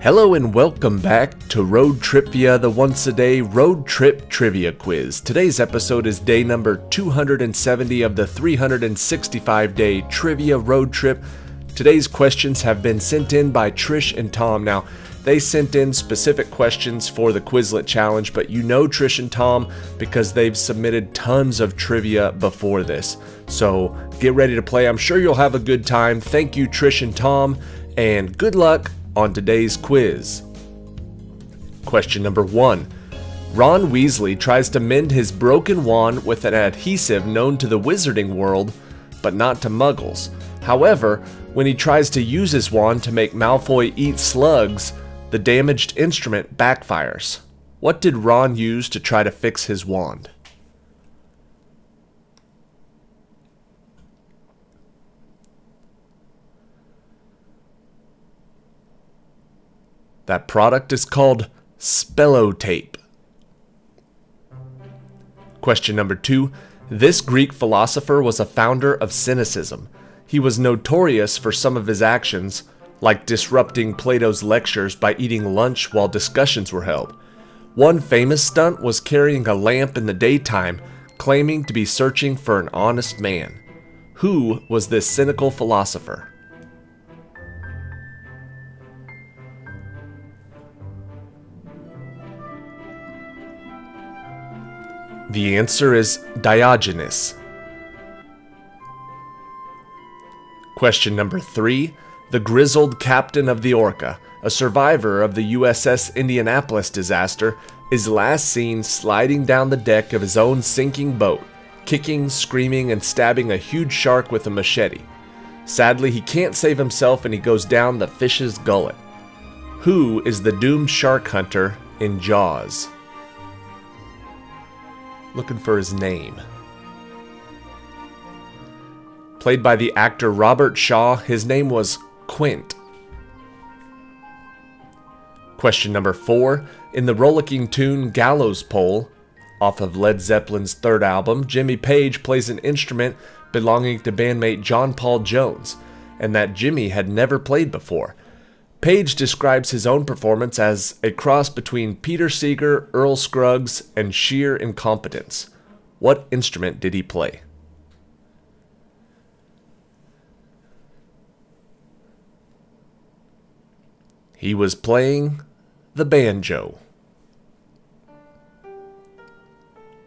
Hello and welcome back to ROADTRIpVIA, the once-a-day road trip trivia quiz. Today's episode is day number 270 of the 365-day trivia road trip. Today's questions have been sent in by Trish and Tom. Now, they sent in specific questions for the Quizlet challenge, but you know Trish and Tom because they've submitted tons of trivia before this. So get ready to play. I'm sure you'll have a good time. Thank you, Trish and Tom, and good luck on today's quiz. Question number 1. Ron Weasley tries to mend his broken wand with an adhesive known to the wizarding world, but not to muggles. However, when he tries to use his wand to make Malfoy eat slugs, the damaged instrument backfires. What did Ron use to try to fix his wand? That product is called Spellotape. Question number 2. This Greek philosopher was a founder of cynicism. He was notorious for some of his actions, like disrupting Plato's lectures by eating lunch while discussions were held. One famous stunt was carrying a lamp in the daytime, claiming to be searching for an honest man. Who was this cynical philosopher? The answer is Diogenes. Question number 3. The grizzled captain of the Orca, a survivor of the USS Indianapolis disaster, is last seen sliding down the deck of his own sinking boat, kicking, screaming, and stabbing a huge shark with a machete. Sadly, he can't save himself and he goes down the fish's gullet. Who is the doomed shark hunter in Jaws? Looking for his name. Played by the actor Robert Shaw, his name was Quint. Question number 4. In the rollicking tune Gallows Pole, off of Led Zeppelin's third album, Jimmy Page plays an instrument belonging to bandmate John Paul Jones, and that Jimmy had never played before. Page describes his own performance as a cross between Peter Seeger, Earl Scruggs, and sheer incompetence. What instrument did he play? He was playing the banjo.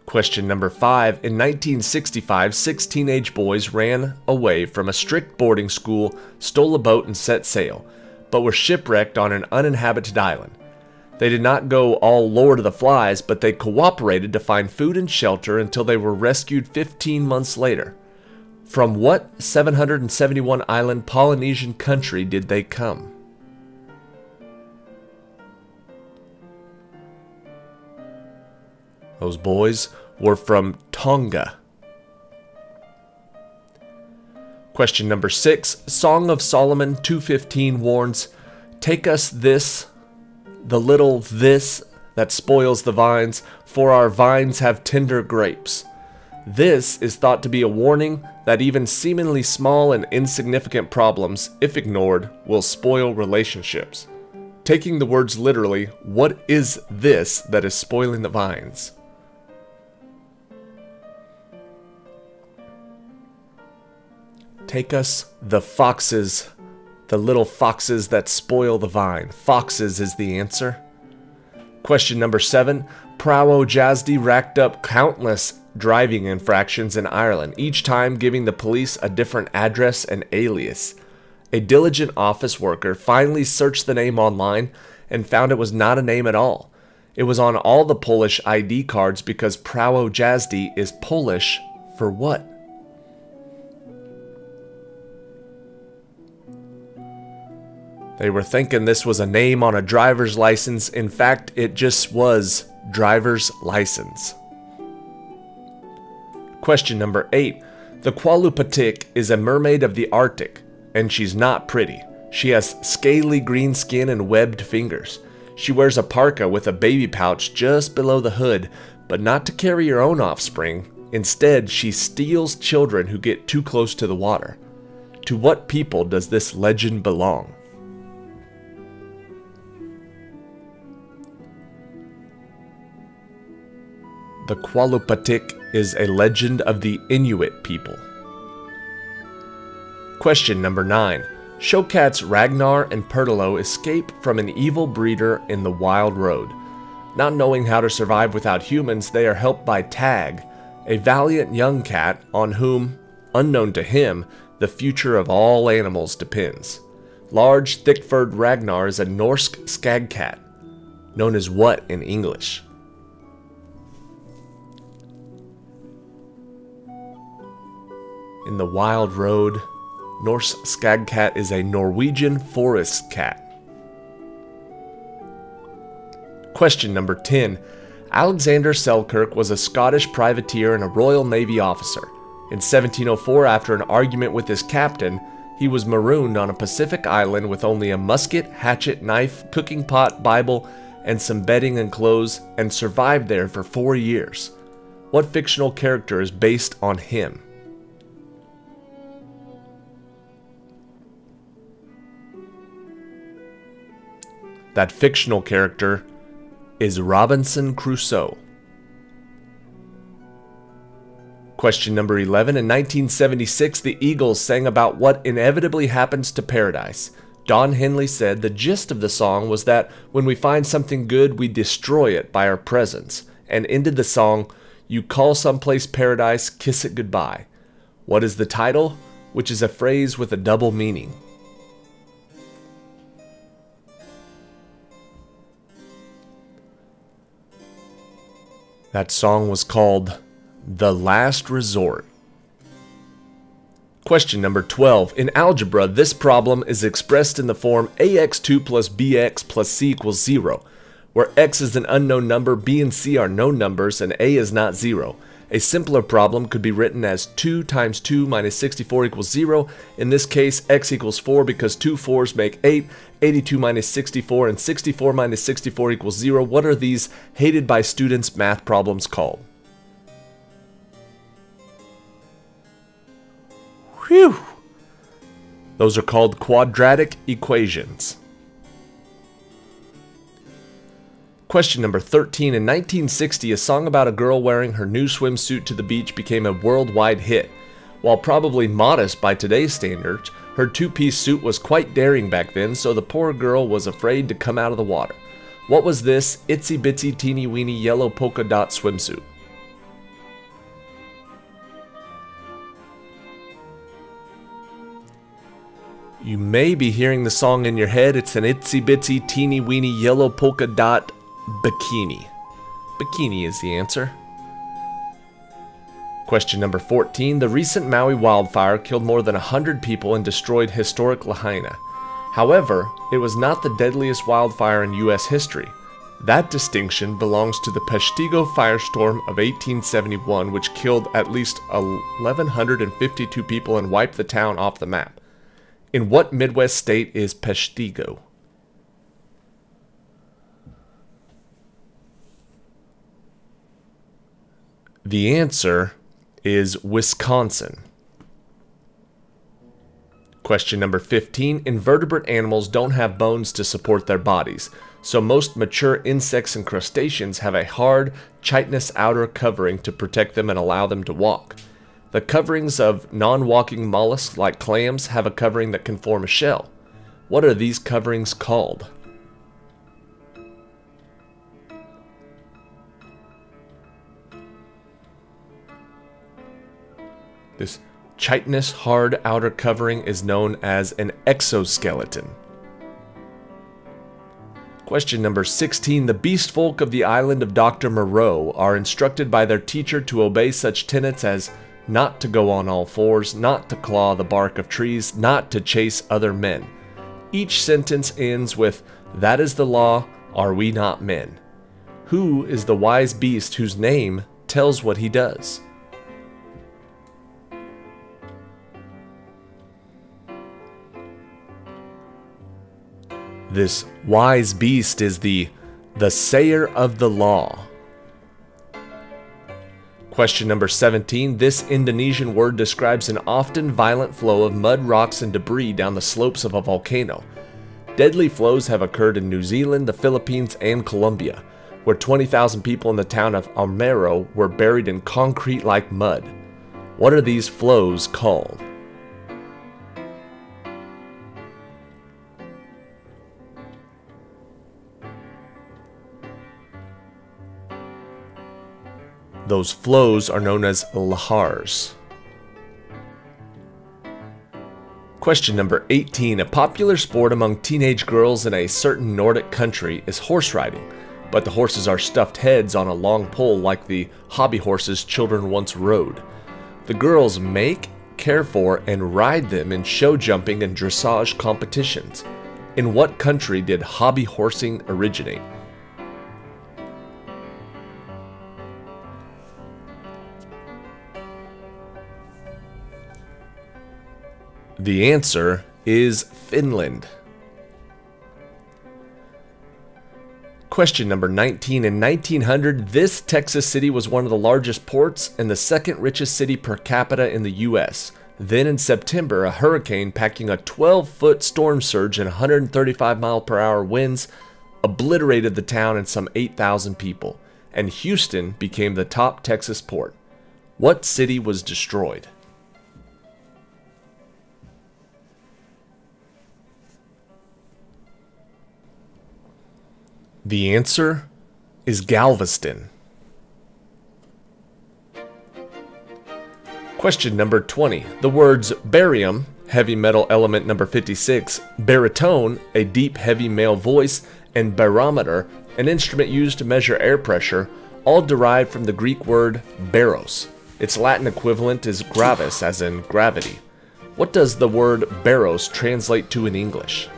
Question number 5. In 1965, 6 teenage boys ran away from a strict boarding school, stole a boat, and set sail, but were shipwrecked on an uninhabited island. They did not go all Lord of the Flies, but they cooperated to find food and shelter until they were rescued 15 months later. From what 771 island Polynesian country did they come? Those boys were from Tonga. Question number 6. Song of Solomon 2:15 warns, "Take us this, the little this that spoils the vines, for our vines have tender grapes." This is thought to be a warning that even seemingly small and insignificant problems, if ignored, will spoil relationships. Taking the words literally, what is this that is spoiling the vines? Take us the foxes, the little foxes that spoil the vine. Foxes is the answer. Question number 7. Prawo Jasdi racked up countless driving infractions in Ireland, each time giving the police a different address and alias. A diligent office worker finally searched the name online and found it was not a name at all. It was on all the Polish ID cards because Prawo Jasdi is Polish for what? They were thinking this was a name on a driver's license. In fact, it just was driver's license. Question number 8. The Quallupatik is a mermaid of the Arctic, and she's not pretty. She has scaly green skin and webbed fingers. She wears a parka with a baby pouch just below the hood, but not to carry her own offspring. Instead, she steals children who get too close to the water. To what people does this legend belong? The Qualupatik is a legend of the Inuit people. Question number 9. Showcats Ragnar and Pertolo escape from an evil breeder in the Wild Road. Not knowing how to survive without humans, they are helped by Tag, a valiant young cat on whom, unknown to him, the future of all animals depends. Large, thick-furred Ragnar is a Norse skag cat. Known as what in English? In the Wild Road, Norse skag cat is a Norwegian forest cat. Question number 10. Alexander Selkirk was a Scottish privateer and a Royal Navy officer. In 1704, after an argument with his captain, he was marooned on a Pacific island with only a musket, hatchet, knife, cooking pot, Bible, and some bedding and clothes, and survived there for 4 years. What fictional character is based on him? That fictional character is Robinson Crusoe. Question number 11. In 1976, the Eagles sang about what inevitably happens to paradise. Don Henley said the gist of the song was that when we find something good, we destroy it by our presence, and ended the song, "You call someplace paradise, kiss it goodbye." What is the title? Which is a phrase with a double meaning. That song was called The Last Resort. Question number 12. In algebra, this problem is expressed in the form ax2 plus bx plus c equals 0, where x is an unknown number, b and c are known numbers, and a is not 0. A simpler problem could be written as 2 times 2 minus 64 equals 0. In this case, x equals 4 because 2 4s make 8, 82 minus 64, and 64 minus 64 equals 0. What are these hated by students math problems called? Whew! Those are called quadratic equations. Question number 13. In 1960, a song about a girl wearing her new swimsuit to the beach became a worldwide hit. While probably modest by today's standards, her two-piece suit was quite daring back then, so the poor girl was afraid to come out of the water. What was this itsy-bitsy teeny-weeny yellow polka dot swimsuit? You may be hearing the song in your head. It's an itsy-bitsy teeny-weeny yellow polka dot bikini. Bikini is the answer. Question number 14. The recent Maui wildfire killed more than 100 people and destroyed historic Lahaina. However, it was not the deadliest wildfire in U.S. history. That distinction belongs to the Peshtigo firestorm of 1871, which killed at least 1,152 people and wiped the town off the map. In what Midwest state is Peshtigo? The answer is Wisconsin. Question number 15. Invertebrate animals don't have bones to support their bodies, so most mature insects and crustaceans have a hard, chitinous outer covering to protect them and allow them to walk. The coverings of non-walking mollusks like clams have a covering that can form a shell. What are these coverings called? This chitinous hard outer covering is known as an exoskeleton. Question number 16. The beast folk of the island of Dr. Moreau are instructed by their teacher to obey such tenets as not to go on all fours, not to claw the bark of trees, not to chase other men. Each sentence ends with, "That is the law, are we not men?" Who is the wise beast whose name tells what he does? This wise beast is the sayer of the law. Question number 17. This Indonesian word describes an often violent flow of mud, rocks, and debris down the slopes of a volcano. Deadly flows have occurred in New Zealand, the Philippines, and Colombia. where 20,000 people in the town of Almero were buried in concrete like mud. What are these flows called? Those flows are known as lahars. Question number 18. A popular sport among teenage girls in a certain Nordic country is horse riding, but the horses are stuffed heads on a long pole like the hobby horses children once rode. The girls make, care for, and ride them in show jumping and dressage competitions. In what country did hobby horsing originate? The answer is Finland. Question number 19. In 1900, this Texas city was one of the largest ports and the second richest city per capita in the U.S. Then in September, a hurricane packing a 12-foot storm surge and 135-mile-per-hour winds obliterated the town and some 8,000 people, and Houston became the top Texas port. What city was destroyed? The answer is Galveston. Question number 20. The words barium, heavy metal element number 56, baritone, a deep heavy male voice, and barometer, an instrument used to measure air pressure, all derived from the Greek word baros. Its Latin equivalent is gravis, as in gravity. What does the word baros translate to in English?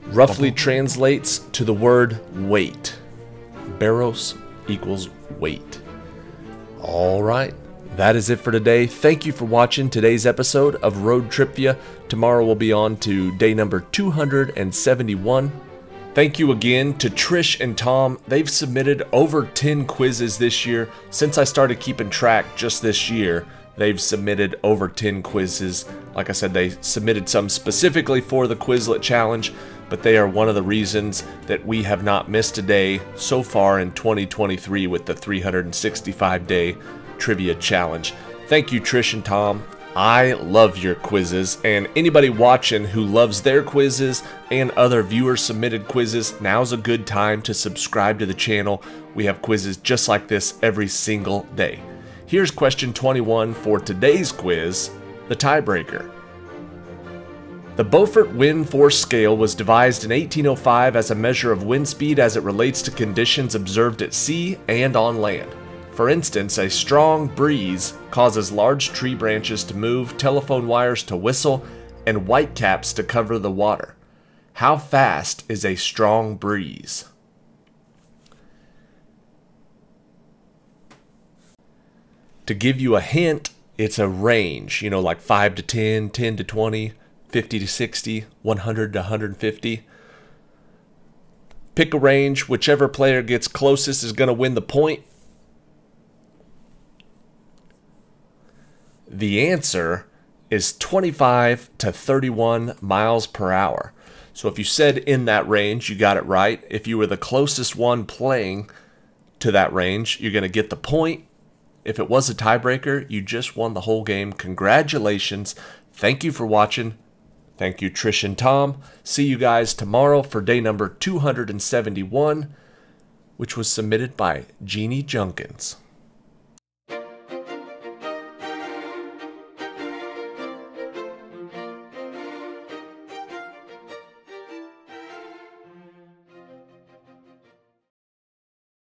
Roughly translates to the word weight. Baros equals weight. Alright, that is it for today. Thank you for watching today's episode of Road TRIpVIA. Tomorrow we'll be on to day number 271. Thank you again to Trish and Tom. They've submitted over 10 quizzes this year. Since I started keeping track just this year, they've submitted over 10 quizzes. Like I said, they submitted some specifically for the Quizlet challenge, but they are one of the reasons that we have not missed a day so far in 2023 with the 365-day trivia challenge. Thank you, Trish and Tom. I love your quizzes, and anybody watching who loves their quizzes and other viewer-submitted quizzes, now's a good time to subscribe to the channel. We have quizzes just like this every single day. Here's question 21 for today's quiz, the tiebreaker. The Beaufort Wind Force Scale was devised in 1805 as a measure of wind speed as it relates to conditions observed at sea and on land. For instance, a strong breeze causes large tree branches to move, telephone wires to whistle, and whitecaps to cover the water. How fast is a strong breeze? To give you a hint, it's a range, you know, like 5 to 10, 10 to 20, 50 to 60, 100 to 150. Pick a range. Whichever player gets closest is going to win the point. The answer is 25 to 31 miles per hour. So if you said in that range, you got it right. If you were the closest one playing to that range, you're going to get the point. If it was a tiebreaker, you just won the whole game. Congratulations. Thank you for watching. Thank you, Trish and Tom. See you guys tomorrow for day number 271, which was submitted by Jeannie Junkins.